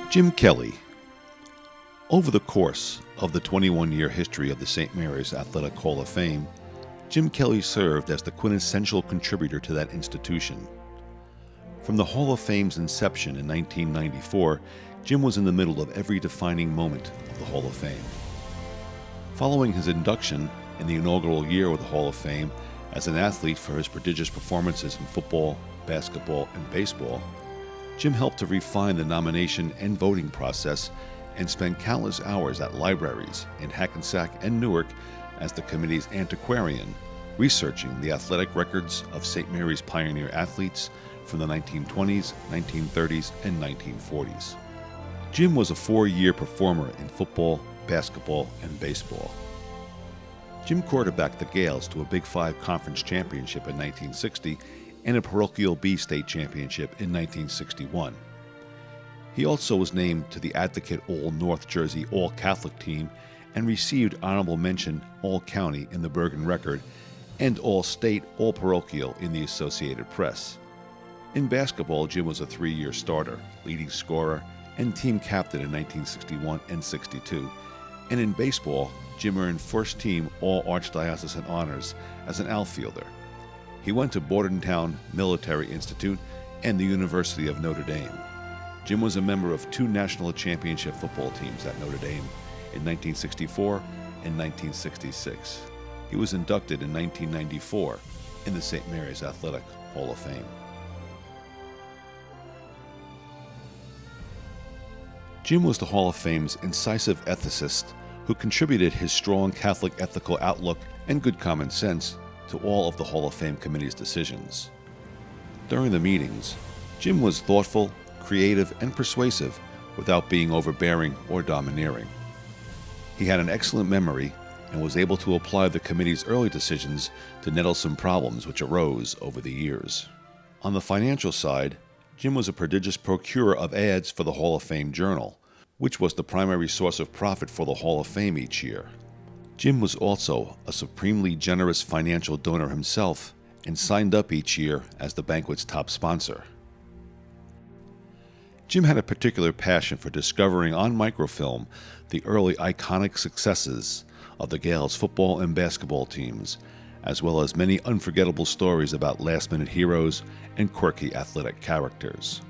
Jim Kelly. Over the course of the 21-year history of the St. Mary's Athletic Hall of Fame, Jim Kelly served as the quintessential contributor to that institution. From the Hall of Fame's inception in 1994, Jim was in the middle of every defining moment of the Hall of Fame. Following his induction in the inaugural year of the Hall of Fame as an athlete for his prodigious performances in football, basketball, and baseball, Jim helped to refine the nomination and voting process and spent countless hours at libraries in Hackensack and Newark as the committee's antiquarian, researching the athletic records of St. Mary's pioneer athletes from the 1920s, 1930s, and 1940s. Jim was a 4-year performer in football, basketball, and baseball. Jim quarterbacked the Gales to a Big Five Conference championship in 1960 and a Parochial B State Championship in 1961. He also was named to the Advocate All-North Jersey All-Catholic team and received honorable mention All-County in the Bergen Record and All-State All-Parochial in the Associated Press. In basketball, Jim was a 3-year starter, leading scorer, and team captain in 1961 and 62. And in baseball, Jim earned first-team All-Archdiocesan honors as an outfielder. He went to Bordentown Military Institute and the University of Notre Dame. Jim was a member of 2 national championship football teams at Notre Dame in 1964 and 1966. He was inducted in 1994 in the St. Mary's Athletic Hall of Fame. Jim was the Hall of Fame's incisive ethicist who contributed his strong Catholic ethical outlook and good common sense to all of the Hall of Fame committee's decisions. During the meetings, Jim was thoughtful, creative, and persuasive without being overbearing or domineering. He had an excellent memory and was able to apply the committee's early decisions to nettle some problems which arose over the years. On the financial side, Jim was a prodigious procurer of ads for the Hall of Fame Journal, which was the primary source of profit for the Hall of Fame each year. Jim was also a supremely generous financial donor himself and signed up each year as the banquet's top sponsor. Jim had a particular passion for discovering on microfilm the early iconic successes of the Gales football and basketball teams, as well as many unforgettable stories about last-minute heroes and quirky athletic characters.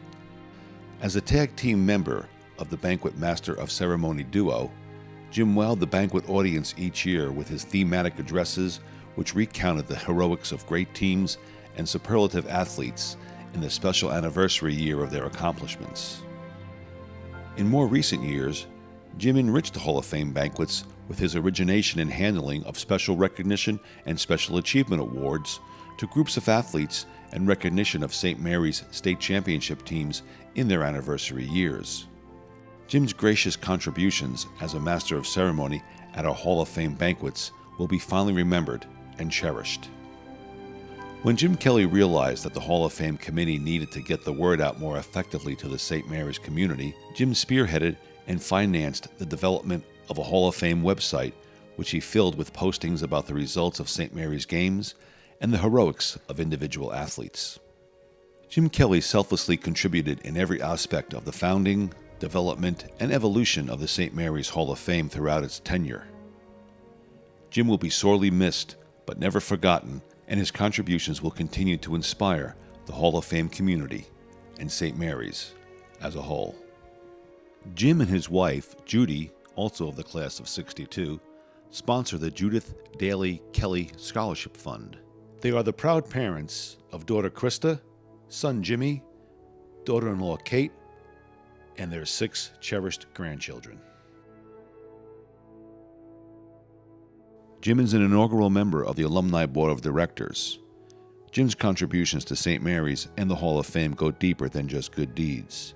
As a tag team member of the Banquet Master of Ceremony duo, Jim wowed the banquet audience each year with his thematic addresses, which recounted the heroics of great teams and superlative athletes in the special anniversary year of their accomplishments. In more recent years, Jim enriched the Hall of Fame banquets with his origination and handling of special recognition and special achievement awards to groups of athletes and recognition of St. Mary's state championship teams in their anniversary years. Jim's gracious contributions as a master of ceremony at our Hall of Fame banquets will be fondly remembered and cherished. When Jim Kelly realized that the Hall of Fame committee needed to get the word out more effectively to the St. Mary's community, Jim spearheaded and financed the development of a Hall of Fame website, which he filled with postings about the results of St. Mary's games and the heroics of individual athletes. Jim Kelly selflessly contributed in every aspect of the founding, development, and evolution of the St. Mary's Hall of Fame throughout its tenure. Jim will be sorely missed, but never forgotten, and his contributions will continue to inspire the Hall of Fame community and St. Mary's as a whole. Jim and his wife, Judy, also of the class of '62, sponsor the Judith Daly Kelly Scholarship Fund. They are the proud parents of daughter Krista, son Jimmy, daughter-in-law Kate, and their 6 cherished grandchildren. Jim is an inaugural member of the Alumni Board of Directors. Jim's contributions to St. Mary's and the Hall of Fame go deeper than just good deeds.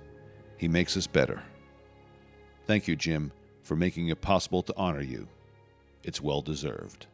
He makes us better. Thank you, Jim, for making it possible to honor you. It's well deserved.